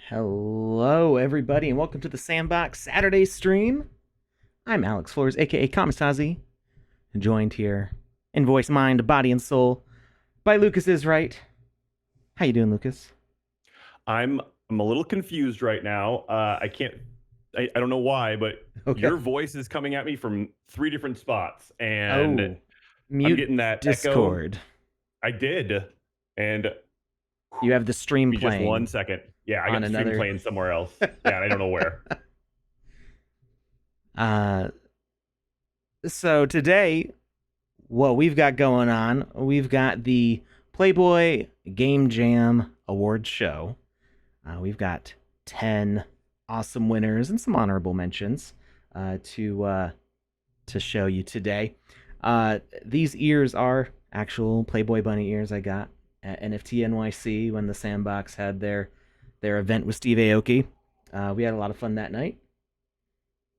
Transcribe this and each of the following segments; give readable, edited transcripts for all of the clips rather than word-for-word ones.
Hello, everybody, and welcome to the Sandbox Saturday stream. I'm Alex Flores, aka Kamasazi, joined here in voice, mind, body, and soul by Lucas is right. How you doing, Lucas? I'm a little confused right now. I don't know why, but Okay. your voice is coming at me from three different spots, and Oh, I'm mute getting that echo. Discord. I did, and You have the stream be just playing 1 second. Yeah, I got on the stream another. playing somewhere else. Yeah, I don't know where. uh, so today, what we've got going on, we've got the Playboy Game Jam Awards show. We've got 10 awesome winners and some honorable mentions to show you today. These ears are actual Playboy Bunny ears I got at NFT NYC when the Sandbox had their event with Steve Aoki. We had a lot of fun that night.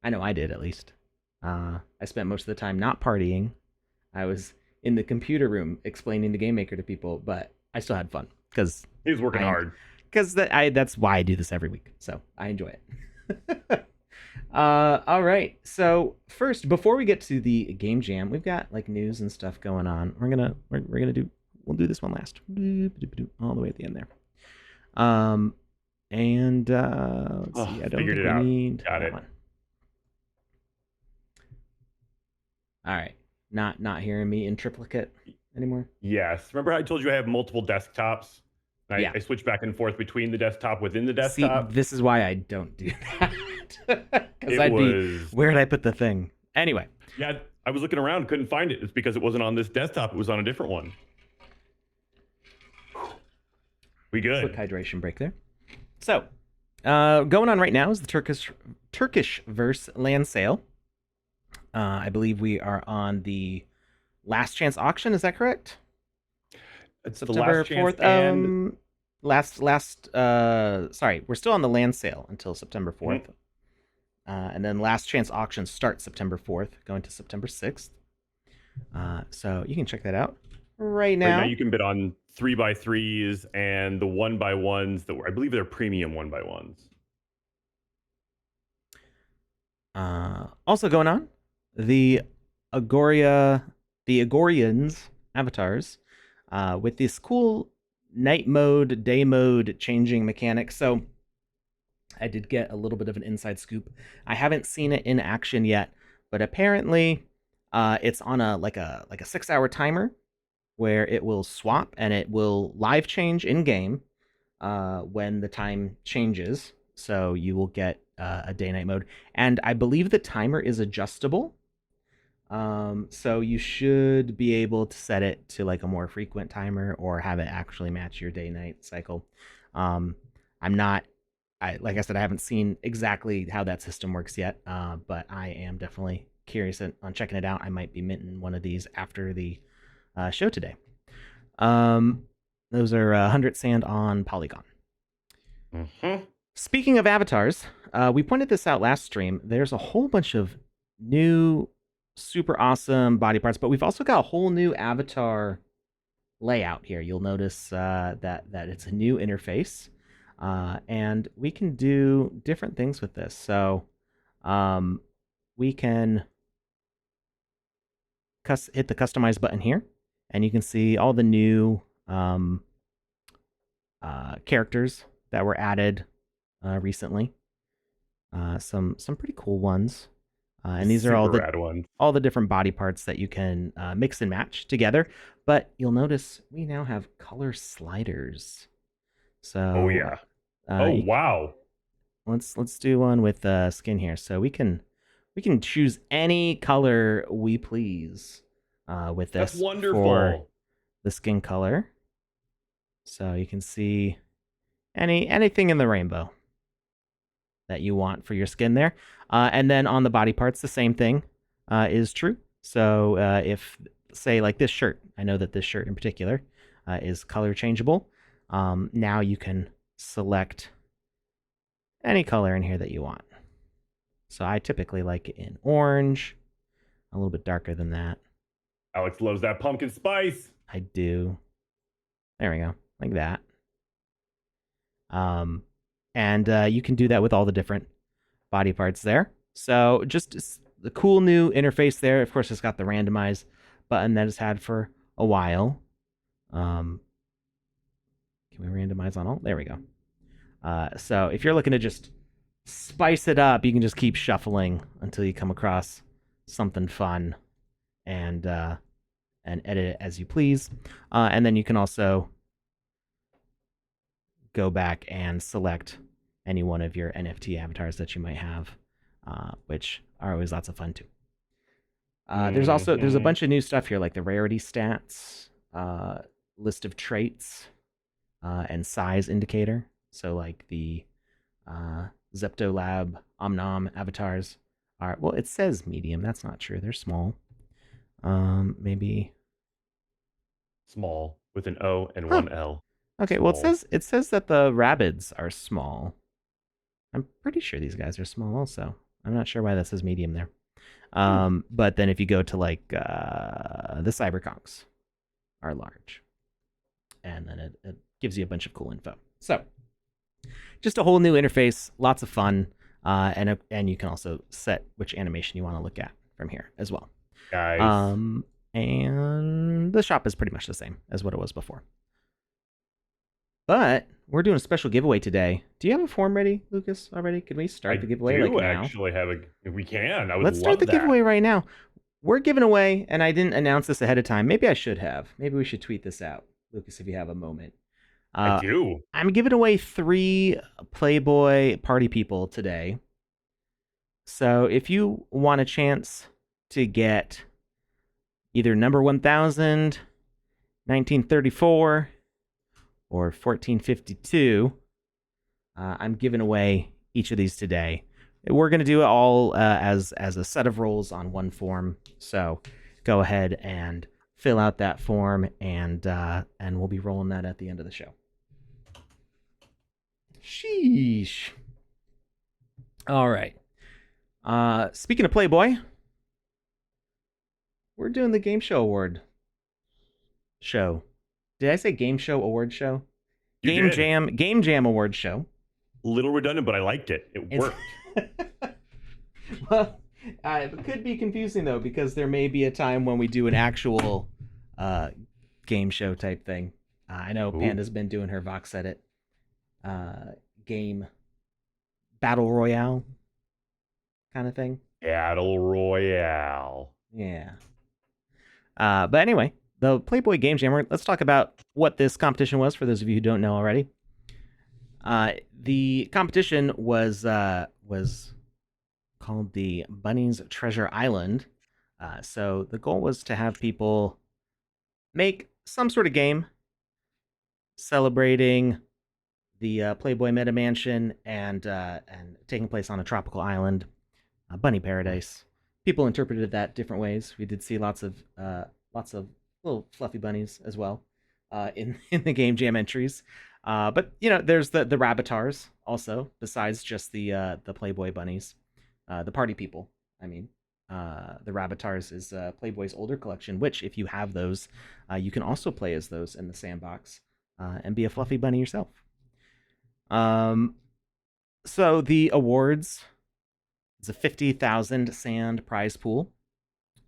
I know I did, at least. I spent most of the time not partying. I was in the computer room explaining the Game Maker to people, but I still had fun because He was working hard. that's why I do this every week. So I enjoy it. All right. So first, before we get to the game jam, we've got like news and stuff going on. We'll do this one last, all the way at the end there. Let's see. I don't Figured think it we out. need Got that it. one. All right. Not hearing me in triplicate anymore. Yes. Remember how I told you I have multiple desktops? Yeah. I switch back and forth between the desktop within the See, desktop. this is why I don't do that. Because was where did I put the thing? Anyway. Yeah, I was looking around, couldn't find it. It's because it wasn't on this desktop. It was on a different one. We good. Quick hydration break there. So, going on right now is the Turkish verse land sale. I believe we are on the last chance auction. Is that correct? It's September the last 4th. chance Sorry, we're still on the land sale until September 4th. Mm-hmm. And then last chance auction starts September 4th, going to September 6th. So you can check that out right now. Right now you can bid on 3x3s and the 1x1s that were, I believe they're premium 1x1s. Also going on, the Agorians avatars, with this cool night mode, day mode changing mechanic. So I did get a little bit of an inside scoop. I haven't seen it in action yet, but apparently it's on a 6-hour timer where it will swap and it will live change in game when the time changes. So you will get a day night mode, and I believe the timer is adjustable. So you should be able to set it to like a more frequent timer or have it actually match your day night cycle. Like I said, I haven't seen exactly how that system works yet, but I am definitely curious on checking it out. I might be minting one of these after the show today. Those are 100 sand on Polygon. Mm-hmm. Speaking of avatars, we pointed this out last stream. There's a whole bunch of new, super awesome body parts, but we've also got a whole new avatar layout here. You'll notice that it's a new interface, and we can do different things with this. So we can hit the customize button here, and you can see all the new characters that were added recently. Some pretty cool ones. And these are all the different body parts that you can mix and match together. But you'll notice we now have color sliders. So yeah. Wow. Let's do one with skin here. So we can choose any color we please with this. That's wonderful. For the skin color. So you can see anything in the rainbow that you want for your skin there. And then on the body parts, the same thing is true. So if, say, like this shirt, I know that this shirt in particular is color changeable. Now you can select any color in here that you want. So I typically like it in orange, a little bit darker than that. Alex loves that pumpkin spice. I do. There we go, like that. and you can do that with all the different body parts there. So just the cool new interface there. Of course, it's got the randomize button that it's had for a while. Can we randomize on all? There we go. So if you're looking to just spice it up, you can just keep shuffling until you come across something fun, and edit it as you please. And then you can also go back and select any one of your NFT avatars that you might have, which are always lots of fun too. There's a bunch of new stuff here, like the rarity stats, list of traits, and size indicator. So like the Zeptolab Omnom avatars are, well, it says medium. That's not true. They're small. Maybe Small with an O and one L. Okay, Small. well it says that the rabbits are small. I'm pretty sure these guys are small also. I'm not sure why that says medium there. But then if you go to like the cyberconks are large. And then it gives you a bunch of cool info. So just a whole new interface, lots of fun, and you can also set which animation you want to look at from here as well. Guys. And the shop is pretty much the same as what it was before. But we're doing a special giveaway today. Do you have a form ready, Lucas, already? Can we start the giveaway I like do now? actually have a. We can. I would Let's start the giveaway right now. We're giving away, and I didn't announce this ahead of time. Maybe I should have. Maybe we should tweet this out, Lucas, if you have a moment. I do. I'm giving away 3 Playboy party people today. So if you want a chance to get either number 1000, 1934, or 1452, I'm giving away each of these today. We're going to do it all as a set of roles on one form. So go ahead and fill out that form, and we'll be rolling that at the end of the show. Sheesh. All right. Speaking of Playboy, we're doing the Game Show Award show. Did I say Game Show Award show? Game Jam Award show. Little redundant, but I liked it. It worked. Well, it could be confusing though, because there may be a time when we do an actual game show type thing. I know Panda's been doing her Vox Edit game battle royale kind of thing. Battle Royale. Yeah. But anyway, the Playboy Game Jam. Let's talk about what this competition was for those of you who don't know already. The competition was called the Bunny's Treasure Island. So the goal was to have people make some sort of game celebrating the Playboy Meta Mansion and taking place on a tropical island, bunny paradise. People interpreted that different ways. We did see lots of little fluffy bunnies as well in the game jam entries. But you know, there's the rabbitars also, besides just the Playboy bunnies, the party people. I mean, the rabbitars is Playboy's older collection, which if you have those, you can also play as those in the sandbox and be a fluffy bunny yourself. So the awards is a 50,000 sand prize pool,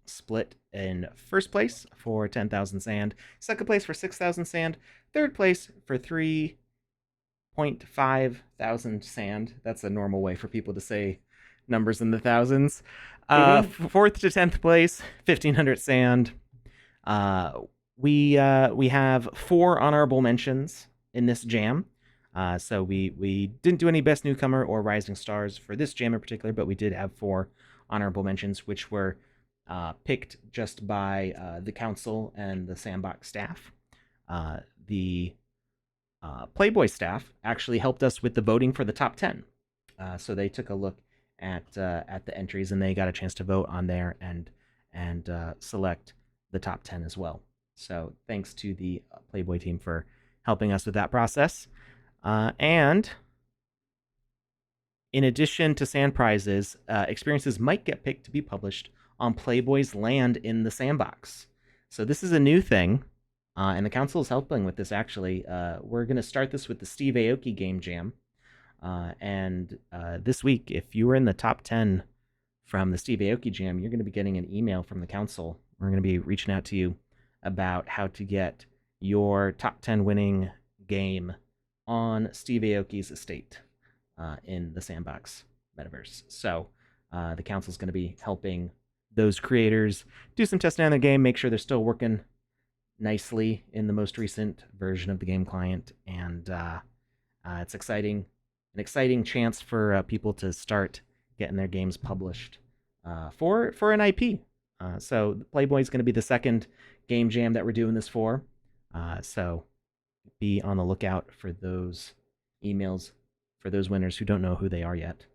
split in first place for 10,000 sand, second place for 6,000 sand, third place for 3.5 thousand sand. That's a normal way for people to say numbers in the thousands. Fourth to 10th place, 1,500 sand. We have 4 honorable mentions in this jam. So we didn't do any best newcomer or rising stars for this jam in particular, but we did have 4 honorable mentions, which were picked just by the council and the Sandbox staff. The Playboy staff actually helped us with the voting for the top 10. So they took a look at the entries, and they got a chance to vote on there and select the top 10 as well. So thanks to the Playboy team for helping us with that process. And in addition to sand prizes, experiences might get picked to be published on Playboy's land in the Sandbox. So this is a new thing, and the council is helping with this, actually. We're going to start this with the Steve Aoki Game Jam. And this week, if you were in the top 10 from the Steve Aoki Jam, you're going to be getting an email from the council. We're going to be reaching out to you about how to get your top 10 winning game on Steve Aoki's estate in the Sandbox metaverse. So the council is going to be helping those creators do some testing on their game, make sure they're still working nicely in the most recent version of the game client, and it's exciting, an exciting chance for people to start getting their games published for an IP. So Playboy is going to be the second game jam that we're doing this for. So be on the lookout for those emails for those winners who don't know who they are yet,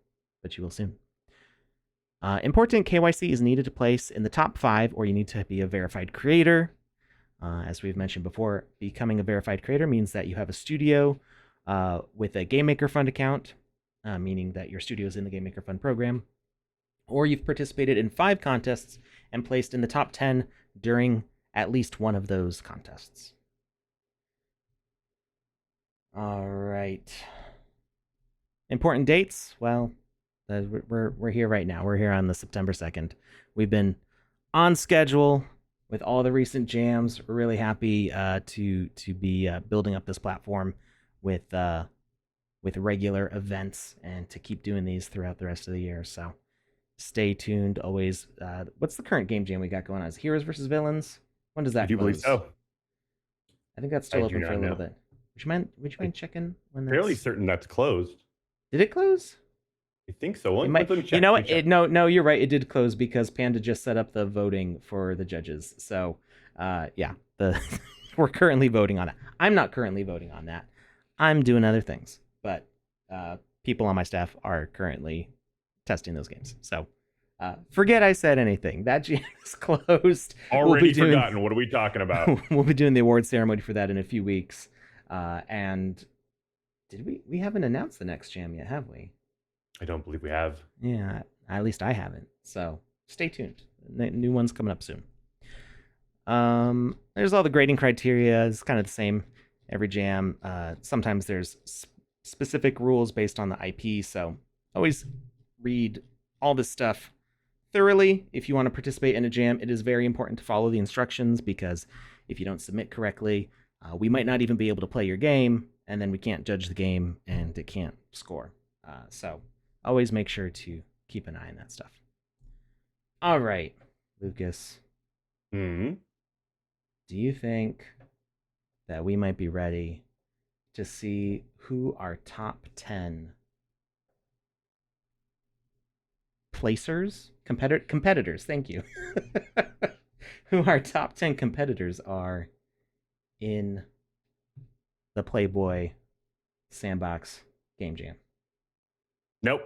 but you will soon. Important KYC is needed to place in the top 5, or you need to be a verified creator. As we've mentioned before, becoming a verified creator means that you have a studio with a Game Maker Fund account, meaning that your studio is in the Game Maker Fund program, or you've participated in 5 contests and placed in the top 10 during at least one of those contests. All right. Important dates. Well, we're here right now. We're here on the September 2nd. We've been on schedule with all the recent jams. We're really happy to be building up this platform with regular events and to keep doing these throughout the rest of the year. So stay tuned. Always. What's the current game jam we got going on? Is Heroes versus Villains? When does that I do close? believe so. I think that's still open for a little bit. Would you mind checking when that's... Fairly certain that's closed. Did it close? I think so. It might, you know what? No, you're right. It did close because Panda just set up the voting for the judges. So, yeah, we're currently voting on it. I'm not currently voting on that. I'm doing other things, but people on my staff are currently testing those games. So, forget I said anything. That jam is closed. Already forgotten. What are we talking about? We'll be doing the award ceremony for that in a few weeks. And did we haven't announced the next jam yet, have we? I don't believe we have. Yeah, at least I haven't. So stay tuned. New one's coming up soon. There's all the grading criteria. It's kind of the same every jam. Sometimes there's specific rules based on the IP. So always read all this stuff thoroughly. If you want to participate in a jam, it is very important to follow the instructions, because if you don't submit correctly, we might not even be able to play your game, and then we can't judge the game and it can't score. So always make sure to keep an eye on that stuff. All right, Lucas. Hmm. Do you think that we might be ready to see who our top 10 placers, competitors, thank you, who our top 10 competitors are in the Playboy Sandbox Game Jam? Nope.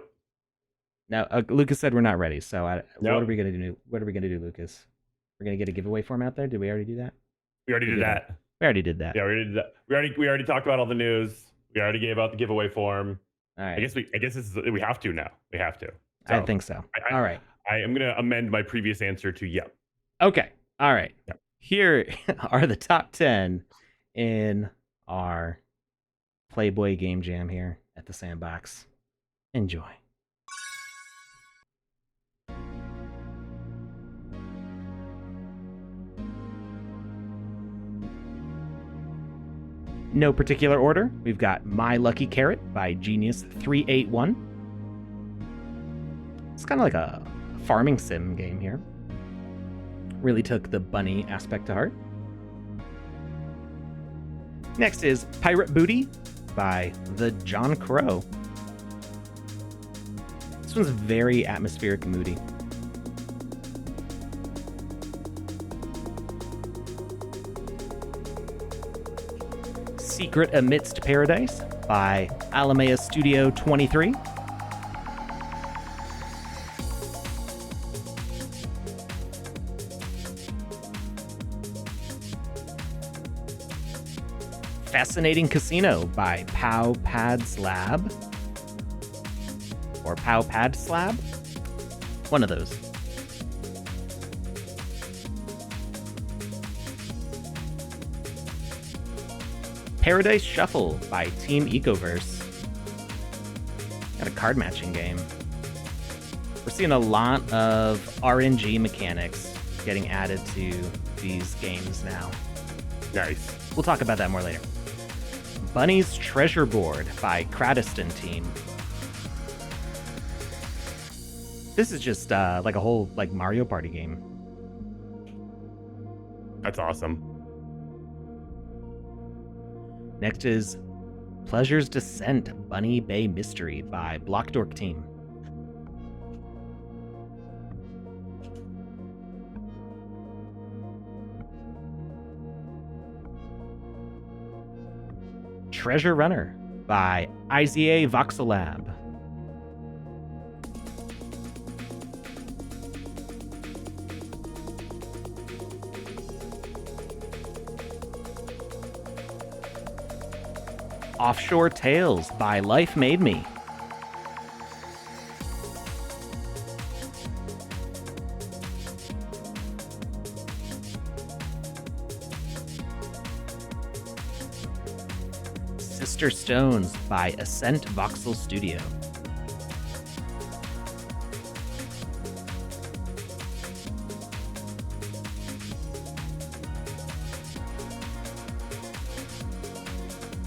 Now, Lucas said we're not ready. So, Nope. What are we gonna do? What are we gonna do, Lucas? We're gonna get a giveaway form out there. Did we already do that? We already did that. We already did that. Yeah, we already did that. We already talked about all the news. We already gave out the giveaway form. All right. I guess we have to now. We have to. So, I think so. All right. I am gonna amend my previous answer to yep. Okay. All right. Yep. Here are the top 10 in our Playboy Game Jam here at the Sandbox. Enjoy. No particular order. We've got My Lucky Carrot by Genius381. It's kind of like a farming sim game here. Really took the bunny aspect to heart. Next is Pirate Booty by the John Crow. This one's very atmospheric and moody. Secret Amidst Paradise by Alamea Studio 23. Fascinating Casino by Pow Pad Slab. Or Pow Pad Slab? One of those. Paradise Shuffle by Team Ecoverse. Got a card matching game. We're seeing a lot of RNG mechanics getting added to these games now. Nice. We'll talk about that more later. Bunny's Treasure Board by Kradiston Team. This is just like a whole like Mario Party game. That's awesome. Next is Pleasure's Descent Bunny Bay Mystery by Blockdork Team. Treasure Runner by IZA Voxel Lab. Offshore Tales by Life Made Me. Sister Stones by Ascent Voxel Studio.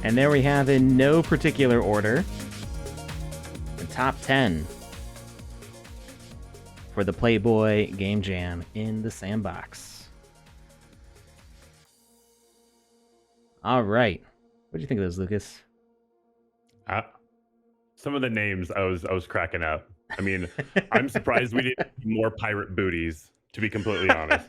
And there we have, in no particular order, the top 10 for the Playboy Game Jam in the Sandbox. All right. What do you think of those, Lucas? Some of the names I was cracking up. I mean, I'm surprised we didn't see more pirate booties, to be completely honest.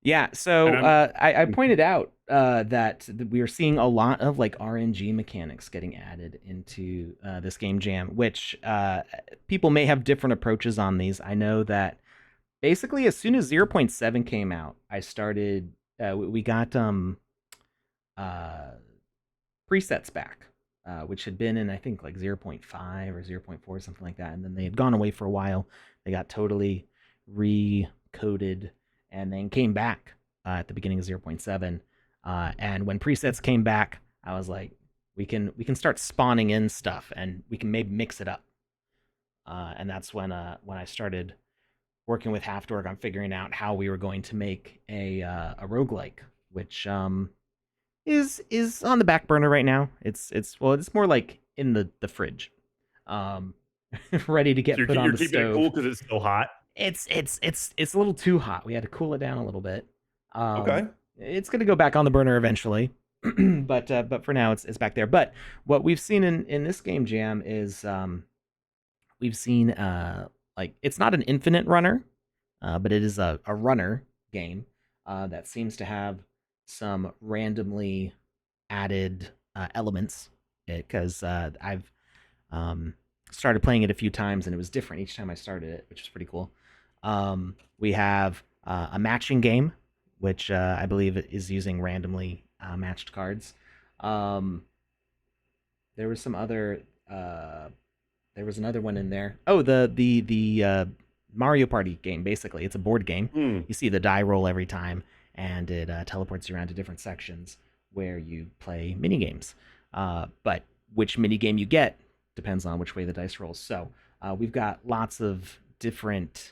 Yeah, so I pointed out that we are seeing a lot of like RNG mechanics getting added into this game jam, which people may have different approaches on these. I know that basically as soon as 0.7 came out, I started we got presets back, which had been in I think like 0.5 or 0.4, something like that, and then they had gone away for a while. They got totally recoded and then came back at the beginning of 0.7. And when presets came back, I was like, we can start spawning in stuff and we can maybe mix it up. And that's when I started working with Halfdork on figuring out how we were going to make a roguelike, which is on the back burner right now. It's more like in the fridge, ready to get put on the stove. You're keeping it cool because it's still hot. It's a little too hot. We had to cool it down a little bit. Okay. It's gonna go back on the burner eventually, but for now it's back there. But what we've seen in this game jam is we've seen like it's not an infinite runner, but it is a runner game that seems to have some randomly added elements because I've started playing it a few times and it was different each time I started it, which is pretty cool. We have a matching game, which I believe is using randomly matched cards. There was some other. There was another one in there. Oh, the Mario Party game. Basically, it's a board game. You see the die roll every time, and it teleports you around to different sections where you play mini games. But which mini game you get depends on which way the dice rolls. So we've got lots of different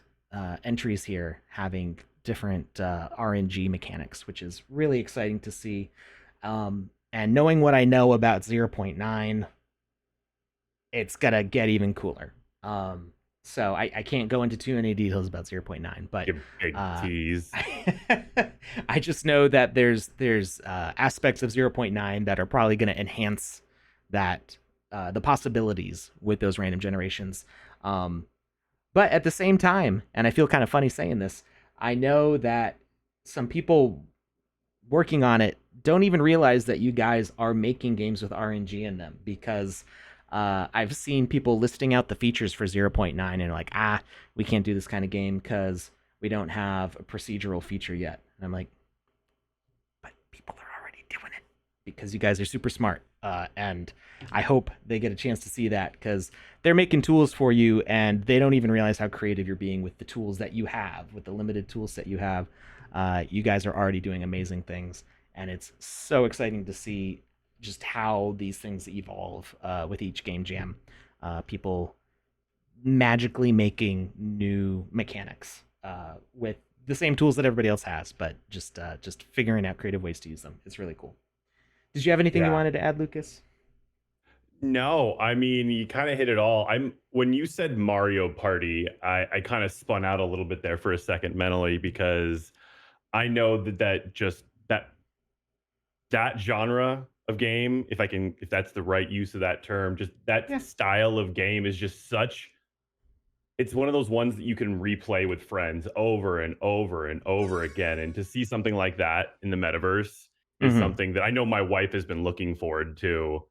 entries here having different RNG mechanics, which is really exciting to see. And knowing what I know about 0.9, it's gonna get even cooler. So I can't go into too many details about 0.9, but big tease. I just know that there's aspects of 0.9 that are probably going to enhance that the possibilities with those random generations. But at the same time, and I feel kind of funny saying this, I know that some people working on it don't even realize that you guys are making games with RNG in them, because I've seen people listing out the features for 0.9 and like, we can't do this kind of game because we don't have a procedural feature yet. And I'm like, but people are already doing it because you guys are super smart. And I hope they get a chance to see that, because they're making tools for you and they don't even realize how creative you're being with the tools that you have, with the limited tool set you have. You guys are already doing amazing things, and it's so exciting to see just how these things evolve with each game jam. People magically making new mechanics with the same tools that everybody else has, but just figuring out creative ways to use them. It's really cool. Did you have anything you Yeah. wanted to add, Lucas? No, I mean, you kind of hit it all. I'm When you said Mario Party, I kind of spun out a little bit there for a second mentally because I know that just that genre of game, if that's the right use of that term, just that Yeah. style of game is just such it's one of those ones that you can replay with friends over and over and over again. And to see something like that in the metaverse is Mm-hmm. something that I know my wife has been looking forward to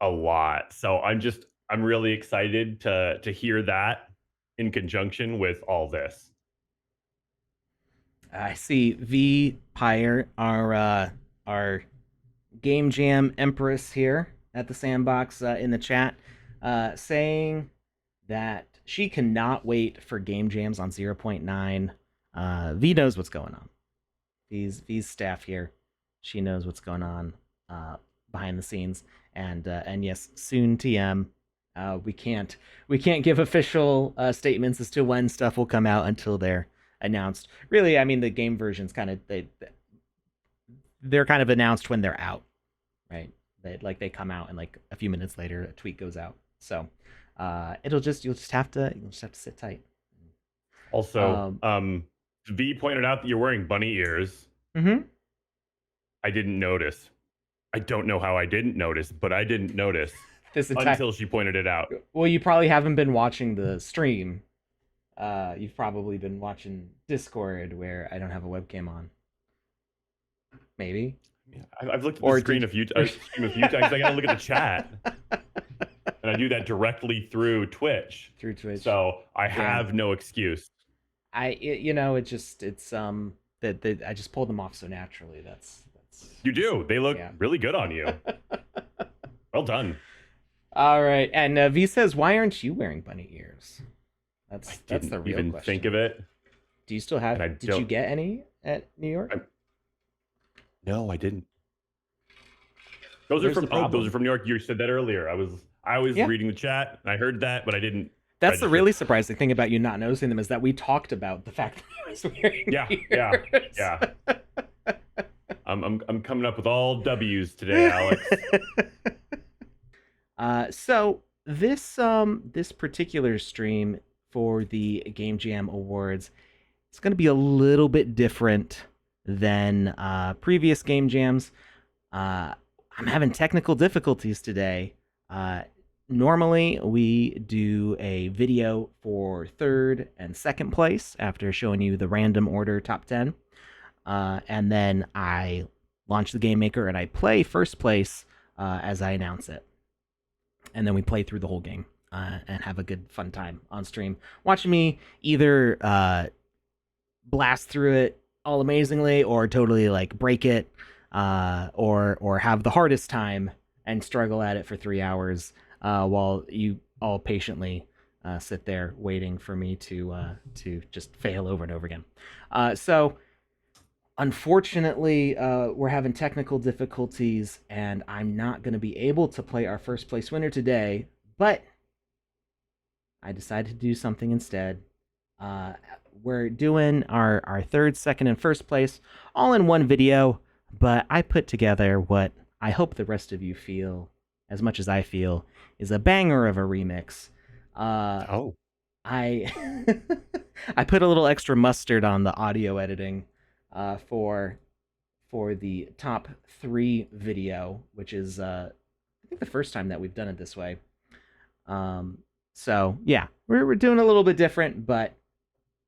a lot. So I'm really excited to hear that in conjunction with all this. I see V Pyre, our Game Jam Empress here at the Sandbox in the chat, saying that she cannot wait for game jams on 0.9. V knows what's going on. V's staff here. She knows what's going on behind the scenes, and yes, soon TM. We can't give official statements as to when stuff will come out until they're announced. Really, I mean the game versions kind of they're kind of announced when they're out, right? They come out and like a few minutes later a tweet goes out. So you'll just have to sit tight. Also, Um, V pointed out that you're wearing bunny ears. mm-hmm. I didn't notice. I don't know how I didn't notice, but I didn't notice This entire until she pointed it out. well, you probably haven't been watching the stream. You've probably been watching Discord where I don't have a webcam on. Maybe. Yeah, I've looked at the Or screen did a few stream a few times. I gotta look at the chat, and I do that directly through Twitch. through Twitch? So I Yeah. have no excuse. It's that I just pulled them off so naturally. That's You do. They look yeah. really good on you. Well done. All right. And V says, "Why aren't you wearing bunny ears?" I That's didn't the real even question. think of it, Do you still and I have? Did you don't. get any at New York? No, I didn't. Well, Those are there's from the problem. those are from New York. You said that earlier. I was Yeah. reading the chat and I heard that, but I didn't That's the register. really surprising thing about you not noticing them is that we talked about the fact that he was wearing Yeah, ears. yeah. I'm coming up with all W's today, Alex. So this particular stream for the Game Jam Awards, it's going to be a little bit different than previous Game Jams. I'm having technical difficulties today. Normally, we do a video for third and second place after showing you the random order top 10. And then I launch the Game Maker and I play first place as I announce it. And then we play through the whole game and have a good, fun time on stream. Watching me either blast through it all amazingly or totally like break it or have the hardest time and struggle at it for 3 hours while you all patiently sit there waiting for me to just fail over and over again. So unfortunately, we're having technical difficulties, and I'm not going to be able to play our first place winner today. But I decided to do something instead. We're doing our third, second, and first place all in one video, but I put together what I hope the rest of you feel, as much as I feel, is a banger of a remix. Oh, I I put a little extra mustard on the audio editing for the top 3 video, which is I think the first time that we've done it this way. So yeah, we're doing a little bit different, but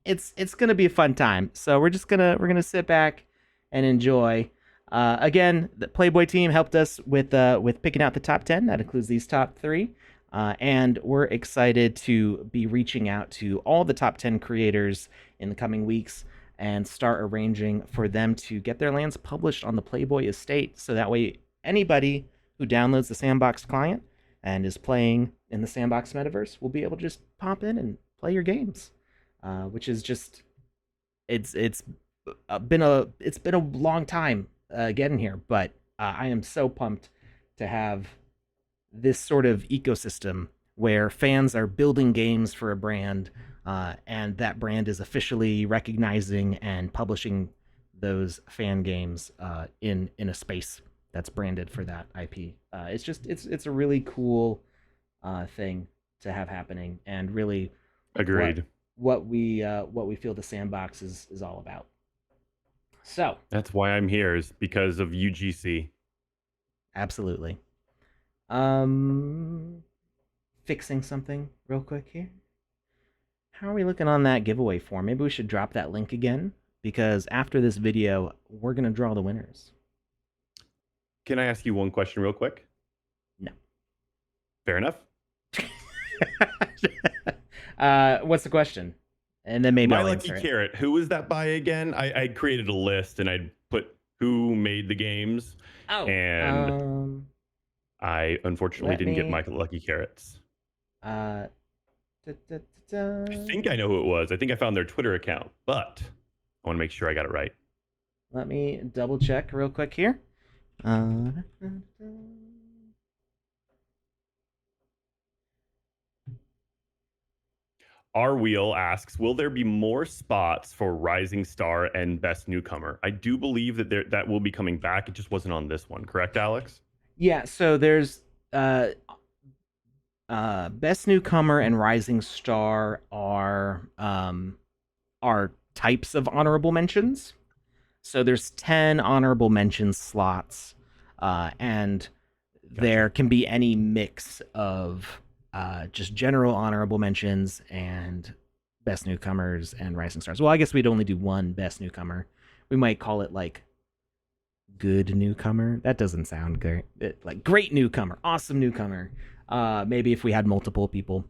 it's gonna be a fun time. So we're gonna sit back and enjoy. Again, the Playboy team helped us with picking out the top 10. That includes these top 3. And we're excited to be reaching out to all the top 10 creators in the coming weeks and start arranging for them to get their lands published on the Playboy estate. So that way, anybody who downloads the Sandbox client and is playing in the Sandbox metaverse will be able to just pop in and play your games, which is just it's been a long time getting here, but I am so pumped to have this sort of ecosystem where fans are building games for a brand, and that brand is officially recognizing and publishing those fan games in a space that's branded for that IP. It's a really cool thing to have happening, and really what Agreed. what we feel the Sandbox is all about. So That's why I'm here, is because of UGC. absolutely. Fixing something real quick here. How are we looking on that giveaway form? Maybe we should drop that link again, because after this video, we're going to draw the winners. Can I ask you one question real quick? No. Fair enough. What's the question? And then maybe My I'll Lucky answer it. Carrot. Who was that by again? I created a list and I put who made the games, Oh, and I unfortunately didn't get my Lucky Carrots. Da, da, da, I think I know who it was. I think I found their Twitter account, but I want to make sure I got it right. Let me double check real quick here. Our Wheel asks, will there be more spots for Rising Star and Best Newcomer? I do believe that that will be coming back. It just wasn't on this one. Correct, Alex? Yeah, so there's Best Newcomer and Rising Star are types of honorable mentions. So there's 10 honorable mentions slots, and there can be any mix of just general honorable mentions and best newcomers and rising stars. Well, I guess we'd only do one best newcomer. We might call it like good newcomer. That doesn't sound great. Like great newcomer, awesome newcomer. Maybe if we had multiple people,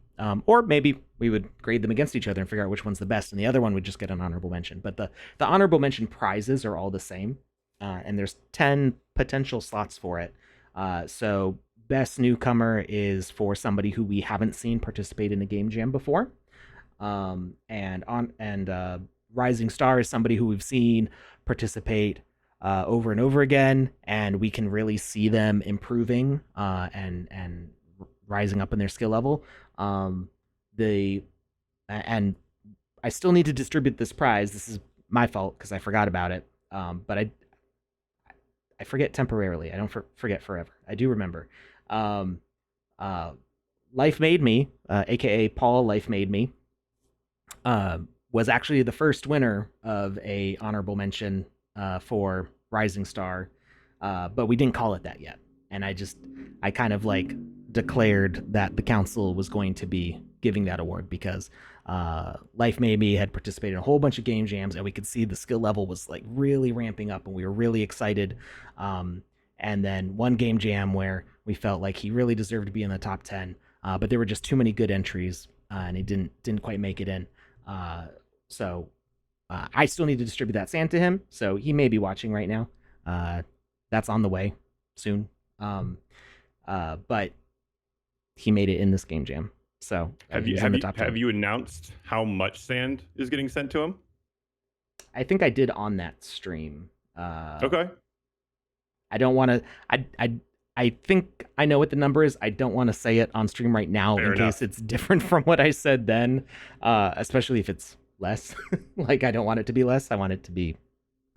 or maybe we would grade them against each other and figure out which one's the best, and the other one would just get an honorable mention. But the honorable mention prizes are all the same, and there's 10 potential slots for it. So best newcomer is for somebody who we haven't seen participate in a game jam before, and rising star is somebody who we've seen participate over and over again, and we can really see them improving and rising up in their skill level. And I still need to distribute this prize. This is my fault because I forgot about it. But I forget temporarily. I don't forget forever. I do remember. Life Made Me, aka Paul Life Made Me, was actually the first winner of a honorable mention for Rising Star, but we didn't call it that yet. And I kind of like declared that the council was going to be giving that award because Life Made Me had participated in a whole bunch of game jams, and we could see the skill level was like really ramping up, and we were really excited. And then one game jam where we felt like he really deserved to be in the top 10, but there were just too many good entries, and he didn't quite make it in. So I still need to distribute that sand to him, so he may be watching right now. That's on the way soon. But he made it in this game jam. So have you announced how much sand is getting sent to him? I think I did on that stream. Okay. I don't want to. I think I know what the number is. I don't want to say it on stream right now in case it's different from what I said then, especially if it's less. Like, I don't want it to be less. I want it to be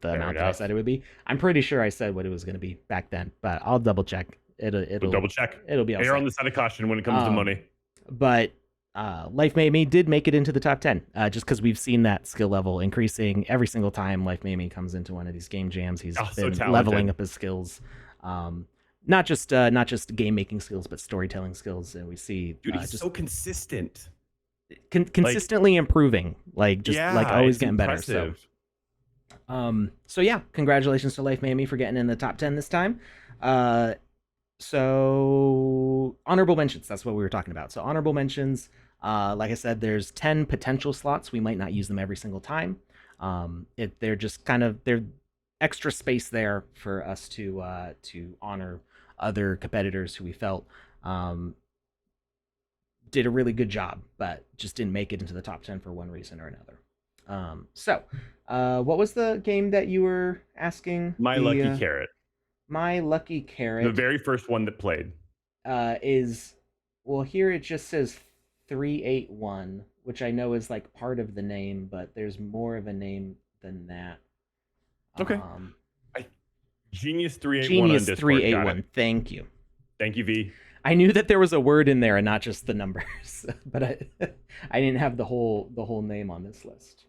the amount that I said it would be. I'm pretty sure I said what it was going to be back then, but I'll double check. It'll double check. It'll be on the side of caution when it comes to money. But Life Made Me did make it into the top 10, just because we've seen that skill level increasing every single time Life Made Me comes into one of these game jams. He's been leveling up his skills, not just game making skills, but storytelling skills. And we see, dude, he's just so consistent, consistently improving, like always getting better. So yeah, congratulations to Life Made Me for getting in the top 10 this time. So honorable mentions, that's what we were talking about. So honorable mentions, like I said, there's 10 potential slots. We might not use them every single time. They're just kind of, they're extra space there for us to honor other competitors who we felt did a really good job, but just didn't make it into the top 10 for one reason or another. So what was the game that you were asking? My Lucky Carrot. My lucky The carrot very first one that played. is, well, here it just says 381, which I know is like part of the name, but there's more of a name than that. Okay. Um, Genius 381 on Genius Discord. Got it. 381. Thank you. Thank you, V. I knew that there was a word in there and not just the numbers, but I didn't have the whole name on this list.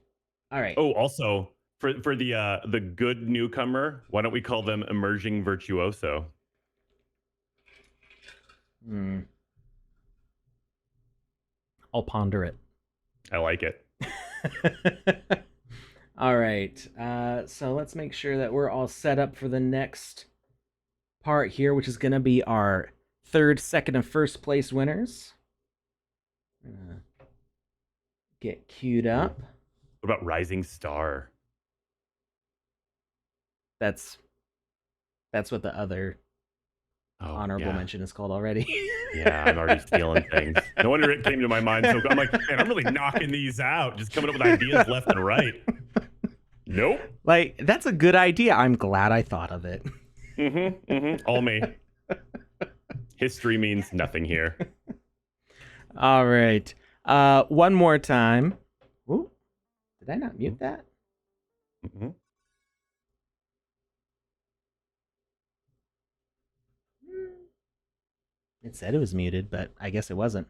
All right. Oh, also for the good newcomer, why don't we call them emerging virtuoso? I'll ponder it. I like it. All right. So let's make sure that we're all set up for the next part here, which is going to be our third, second, and first place winners. Get queued up. What about Rising Star? That's what the other honorable mention is called already. Yeah, I'm already stealing things. No wonder it came to my mind. So I'm like, man, I'm really knocking these out, just coming up with ideas left and right. Nope. Like, that's a good idea. I'm glad I thought of it. All me. History means nothing here. All right. One more time. Ooh, did I not mute that? It said it was muted, but I guess it wasn't.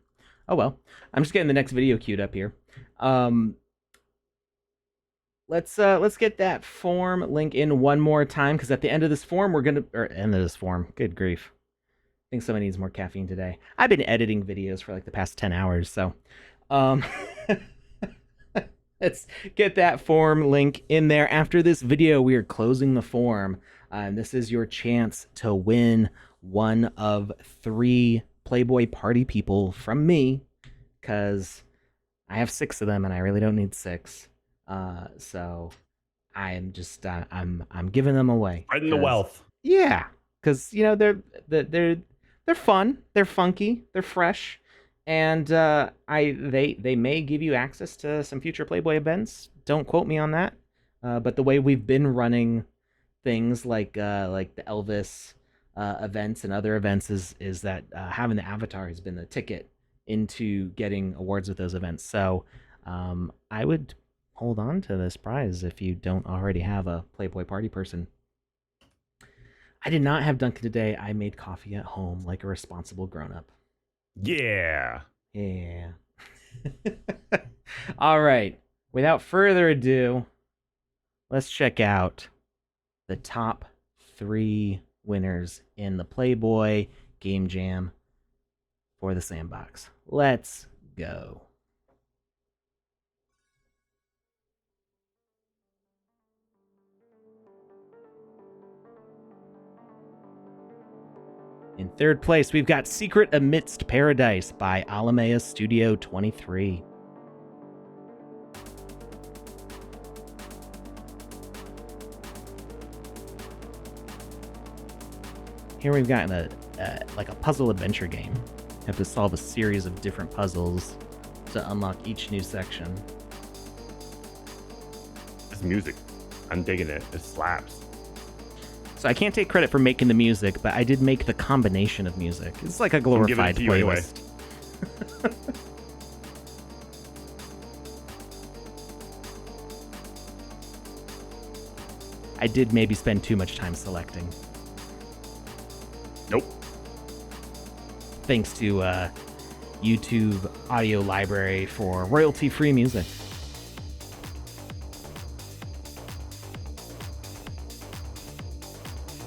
Oh well. I'm just getting the next video queued up here. Let's get that form link in one more time, because at the end of this form good grief. I think somebody needs more caffeine today. I've been editing videos for like the past 10 hours, so let's get that form link in there. After this video, we are closing the form. And this is your chance to win one of 3 Playboy party people from me, because I have 6 of them and I really don't need 6. So I'm just I'm giving them away. Spreading the wealth. Yeah, because you know they're fun, they're funky, they're fresh, and they may give you access to some future Playboy events. Don't quote me on that. But the way we've been running things like the Elvis events and other events is that having the avatar has been the ticket into getting awards with those events. So I would hold on to this prize if you don't already have a Playboy party person. I did not have Dunkin' today. I made coffee at home like a responsible grown-up. Yeah. Yeah. All right. Without further ado, let's check out the top 3 winners in the Playboy Game Jam for the Sandbox. Let's go. In third place, we've got Secret Amidst Paradise by Alamea Studio 23. Here we've got like a puzzle adventure game. You have to solve a series of different puzzles to unlock each new section. This music, I'm digging it. It slaps. So I can't take credit for making the music, but I did make the combination of music. It's like a glorified playlist. Anyway. I did maybe spend too much time selecting. Nope. Thanks to YouTube Audio Library for royalty-free music.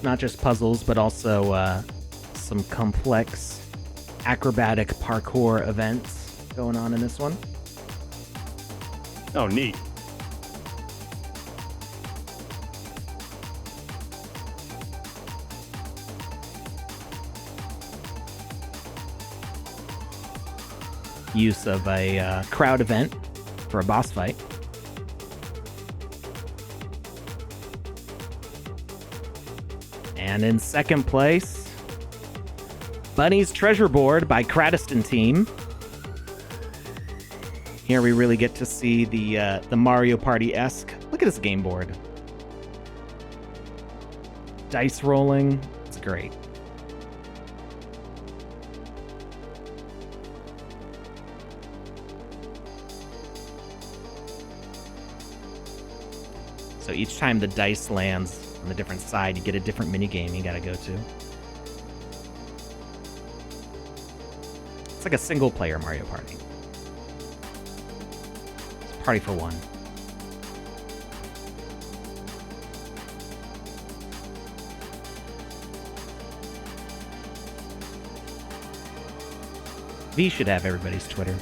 Not just puzzles, but also some complex acrobatic parkour events going on in this one. Oh, neat. Use of a crowd event for a boss fight. And in second place, Bunny's Treasure Board by Kratiston Team. Here we really get to see the Mario Party-esque. Look at this game board. Dice rolling, great. So each time the dice lands on the different side, you get a different mini game you gotta go to. It's like a single player Mario Party. It's a party for one. V should have everybody's Twitter.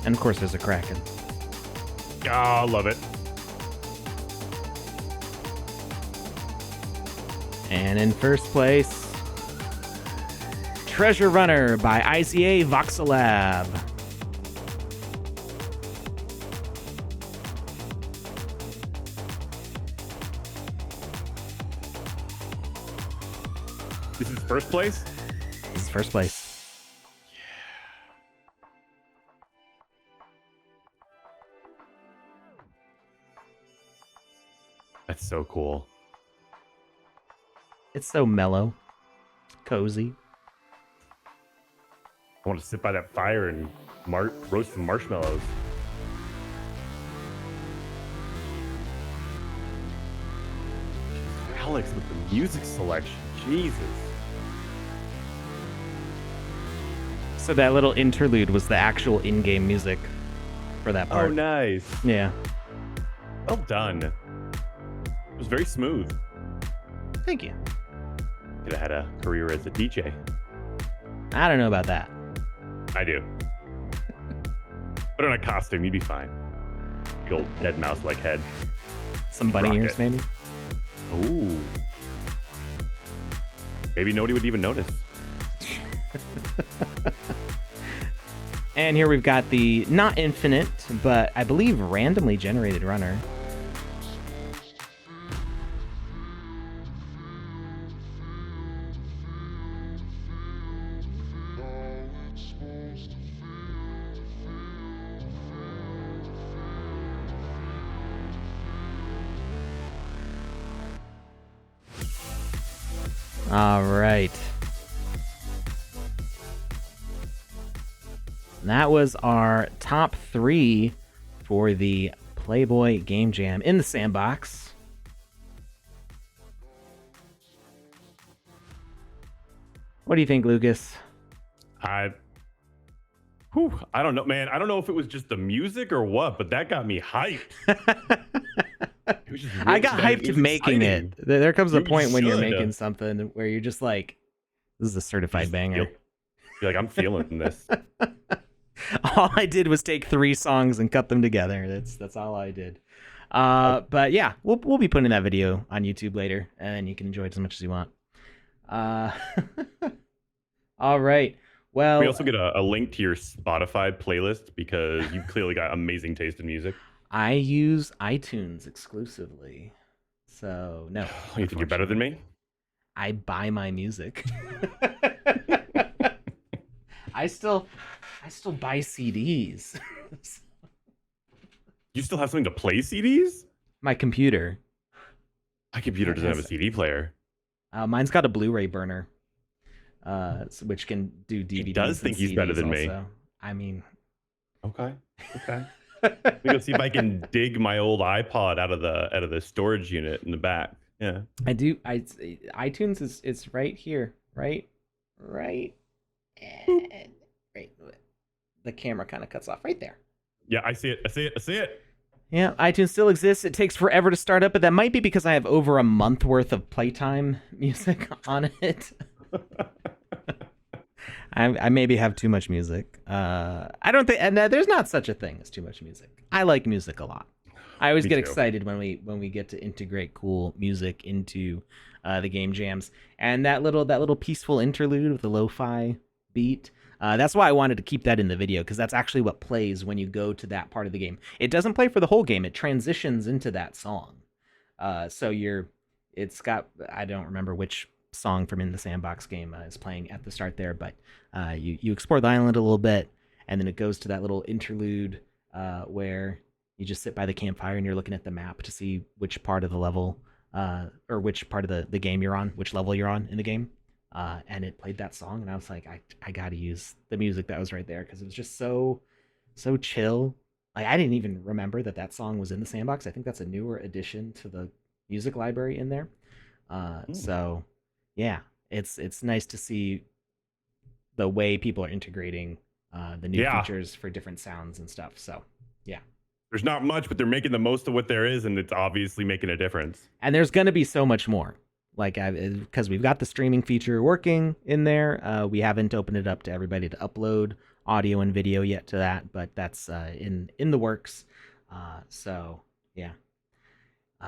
And of course, there's a Kraken. Oh, I love it. And in first place, Treasure Runner by ICA Voxel Lab. This is first place? This is first place. That's so cool. It's so mellow, cozy. I want to sit by that fire and roast some marshmallows. Alex with the music selection. Jesus. So that little interlude was the actual in-game music for that part. Oh, nice. Yeah. Well done. It was very smooth. Thank you. Could have had a career as a DJ. I don't know about that. I do. Put on a costume, you'd be fine. Big old dead mouse-like head. Some bunny Rock ears, it. maybe? Ooh. Maybe nobody would even notice. And here we've got the not infinite, but I believe randomly generated runner. All right. That was our top 3 for the Playboy Game Jam in the Sandbox. What do you think, Lucas? I don't know, man. I don't know if it was just the music or what, but that got me hyped. I got hyped making it. There comes a point when you're should. making something where you're just like, this is a certified banger. You're like, I'm feeling this. All I did was take 3 songs and cut them together. That's all I did. But yeah, we'll be putting that video on YouTube later, and you can enjoy it as much as you want. All right. Well, we also get a link to your Spotify playlist because you clearly got amazing taste in music. I use iTunes exclusively, so no. You think you're better than me? I buy my music. I still buy CDs. You still have something to play CDs? My computer. My computer doesn't have a CD player. Mine's got a Blu-ray burner, which can do DVDs. He does think he's better than me. I mean, okay. Let me go see if I can dig my old iPod out of the storage unit in the back. Yeah, I do. iTunes is right here, right. The camera kind of cuts off right there. Yeah, I see it. Yeah, iTunes still exists. It takes forever to start up, but that might be because I have over a month worth of playtime music on it. I maybe have too much music. I don't think, and there's not such a thing as too much music. I like music a lot. I always get excited when we get to integrate cool music into the game jams, and that little peaceful interlude with the lo-fi beat. That's why I wanted to keep that in the video, because that's actually what plays when you go to that part of the game. It doesn't play for the whole game. It transitions into that song. So it's got, I don't remember which song from in the Sandbox game is playing at the start there, but you explore the island a little bit, and then it goes to that little interlude where you just sit by the campfire and you're looking at the map to see which part of the level or which part of the game you're on, which level you're on in the game. And it played that song, and I was like, I gotta use the music that was right there because it was just so chill. Like I didn't even remember that that song was in the Sandbox. I think that's a newer addition to the music library in there. Hmm. So yeah, it's nice to see the way people are integrating the new Yeah, features for different sounds and stuff. So yeah, there's not much, but they're making the most of what there is, and it's obviously making a difference. and there's gonna be so much more. Like because we've got the streaming feature working in there. We haven't opened it up to everybody to upload audio and video yet to that, but that's in the works. So yeah,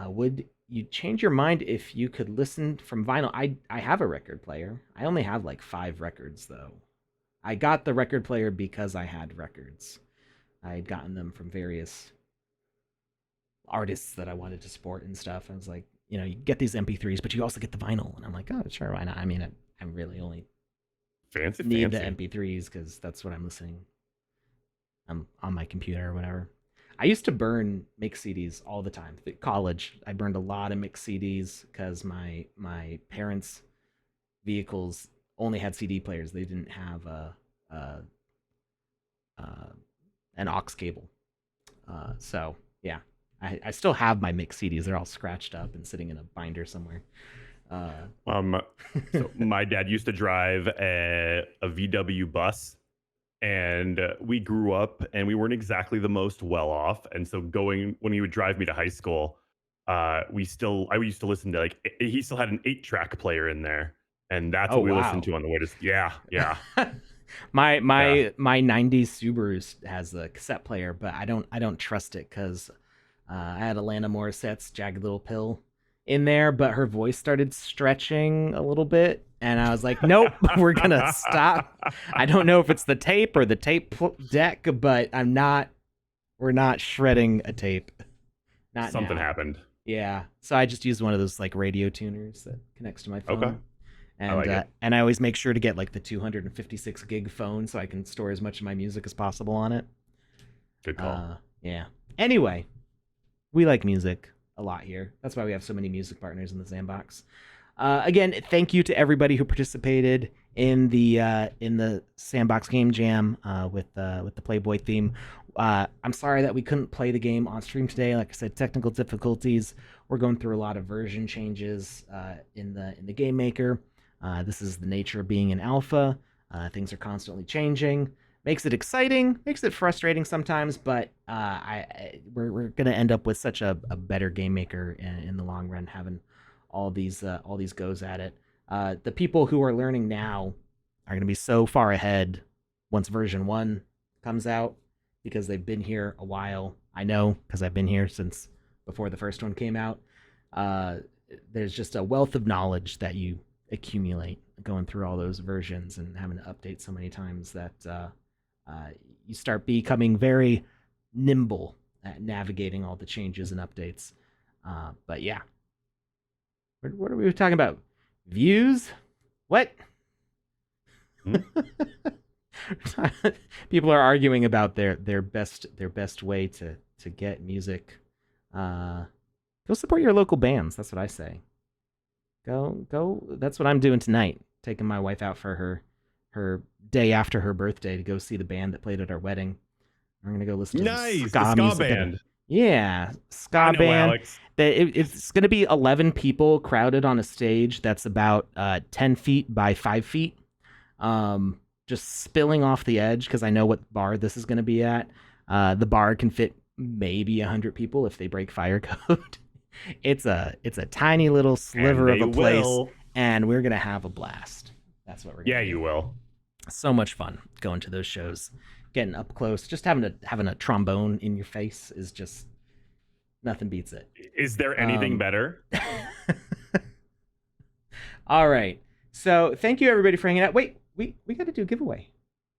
would you change your mind if you could listen from vinyl? I have a record player. I only have like 5 records though. I got the record player because I had records. I had gotten them from various artists that I wanted to support and stuff. I was like, you get these MP3s, but you also get the vinyl, and I'm like, oh, sure, why not? I mean, I really only Fancy, need the fancy. MP3s because that's what I'm listening. I'm on my computer or whatever. I used to burn mix CDs all the time. At college, I burned a lot of mix CDs because my parents' vehicles only had CD players. They didn't have a uh, an aux cable. So yeah, I still have my mix CDs. They're all scratched up and sitting in a binder somewhere. Uh, Um, so my dad used to drive a VW bus, and we grew up, and we weren't exactly the most well off. And so going when he would drive me to high school, I used to listen to like he still had an 8-track player in there, and that's oh what we listened wow. to on the way to. Yeah, yeah, my yeah. my 90s Subaru has the cassette player, but I don't trust it because I had Alana Morissette's Jagged Little Pill in there, but her voice started stretching a little bit, and I was like, nope, we're gonna stop. I don't know if it's the tape or the tape deck, but I'm not. We're not shredding a tape. Not Something now. happened. Yeah, so I just use one of those like radio tuners that connects to my Okay, phone, I like it. and I always make sure to get like the 256 gig phone so I can store as much of my music as possible on it. Good call. Yeah. Anyway, we like music a lot here. That's why we have so many music partners in the Sandbox. Again, thank you to everybody who participated in the Sandbox Game Jam with the Playboy theme. I'm sorry that we couldn't play the game on stream today. Like I said, technical difficulties. We're going through a lot of version changes in the game maker. This is the nature of being an alpha. Things are constantly changing. Makes it exciting, makes it frustrating sometimes, but we're gonna end up with such a better game maker in the long run, having all these goes at it. The people who are learning now are gonna be so far ahead once version 1 comes out because they've been here a while. I know because I've been here since before the first one came out. Uh, there's just a wealth of knowledge that you accumulate going through all those versions and having to update so many times that uh, you start becoming very nimble at navigating all the changes and updates. But yeah, what are we talking about? Views? What? Hmm? People are arguing about their best way to get music. Uh, Go support your local bands. That's what I say. Go. That's what I'm doing tonight. Taking my wife out for her day after her birthday to go see the band that played at our wedding. We're gonna go listen to some Nice, the ska ska music at a band. yeah I ska know band. Alex. It's gonna be 11 people crowded on a stage that's about 10 feet by 5 feet. Um, just spilling off the edge because I know what bar this is gonna be at. The bar can fit maybe 100 people if they break fire code. It's a tiny little And sliver of they a place, will. and we're gonna have a blast. That's what we're gonna Yeah, do. you will. So much fun going to those shows, getting up close, just having a trombone in your face is just nothing beats it. Is there anything Um, better? all right. So thank you everybody for hanging out. Wait, we got to do a giveaway.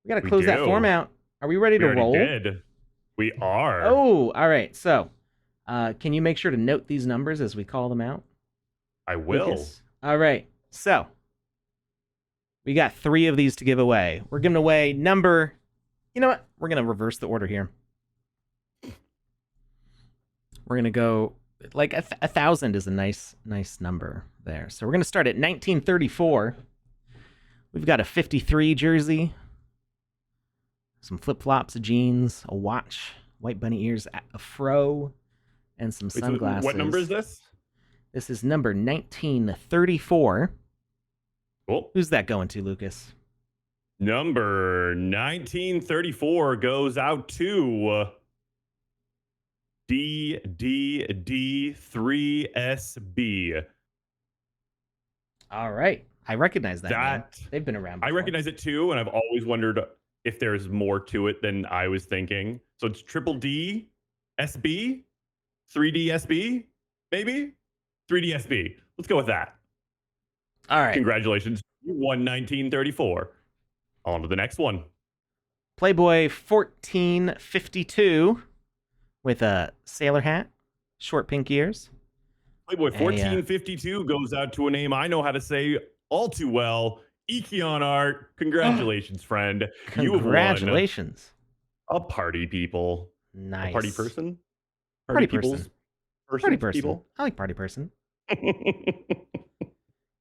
We got to We close that form do. out. Are we ready We to already roll? did. We are. Oh, all right. So Can you make sure to note these numbers as we call them out, I will. Lucas? All right. So we got 3 of these to give away. We're giving away number. You know what? We're gonna reverse the order here. We're gonna go like 1,000 is a nice number there. So we're gonna start at 1934. We've got a 53 jersey, some flip flops, jeans, a watch, white bunny ears, a fro, and some sunglasses. So what number is this? This is number 1934. Cool. Who's that going to, Lucas? Number 1934 goes out to DDD3SB. All right. I recognize that name. They've been around before. I recognize it too, and I've always wondered if there's more to it than I was thinking. So it's triple D SB, 3D SB, maybe 3D SB. Let's go with that. All right. Congratulations. You won 1934. On to the next one. Playboy 1452 with a sailor hat, short pink ears. Playboy 1452 goes out to a name I know how to say all too well. Ekion Art. Congratulations, friend. Congratulations. You have won a party people. Nice. A party person? Party person. Party person. People? I like party person.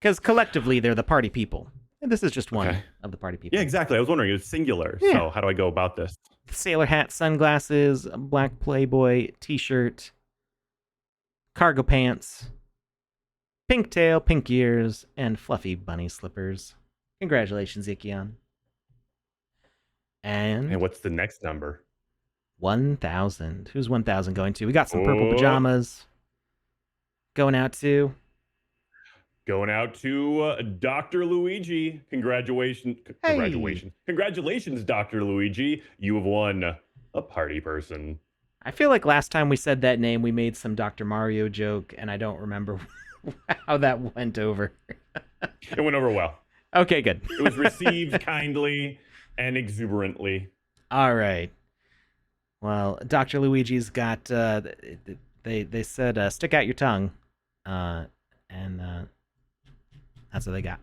Because collectively, they're the party people. And this is just one of the party people. Yeah, exactly. I was wondering, it was singular. Yeah. So how do I go about this? Sailor hat, sunglasses, black Playboy t-shirt, cargo pants, pink tail, pink ears, and fluffy bunny slippers. Congratulations, Ikion. And what's the next number? 1,000. Who's 1,000 going to? We got some purple pajamas going out to... Going out to Dr. Luigi. Congratulations. Congratulations, Dr. Luigi. You have won a party person. I feel like last time we said that name, we made some Dr. Mario joke, and I don't remember how that went over. It went over well. Okay, good. It was received kindly and exuberantly. All right. Well, Dr. Luigi's got, they said, stick out your tongue. And that's what they got.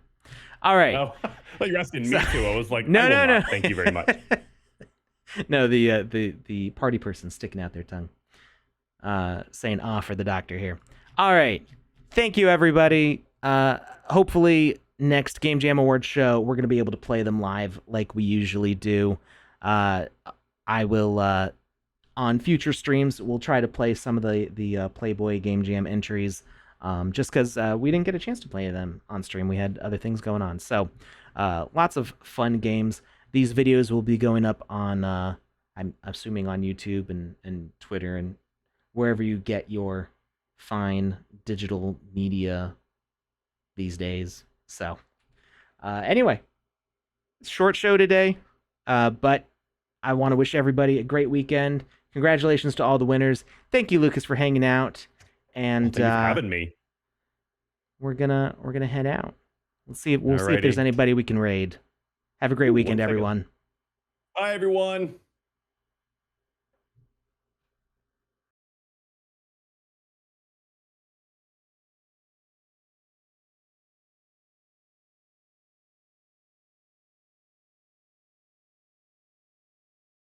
All right. Oh, well, you're asking me too. I was like, no. Thank you very much. No, the party person sticking out their tongue, saying "ah" for the doctor here. All right. Thank you, everybody. Hopefully, next Game Jam Awards show, we're gonna be able to play them live like we usually do. I will on future streams. We'll try to play some of the Playboy Game Jam entries. Just because we didn't get a chance to play them on stream. We had other things going on. So lots of fun games. These videos will be going up on, I'm assuming, on YouTube and Twitter and wherever you get your fine digital media these days. So anyway, short show today, but I want to wish everybody a great weekend. Congratulations to all the winners. Thank you, Lucas, for hanging out. And thank you for having me. We're gonna head out. We'll see if there's anybody we can raid. Have a great weekend, everyone. Bye, everyone.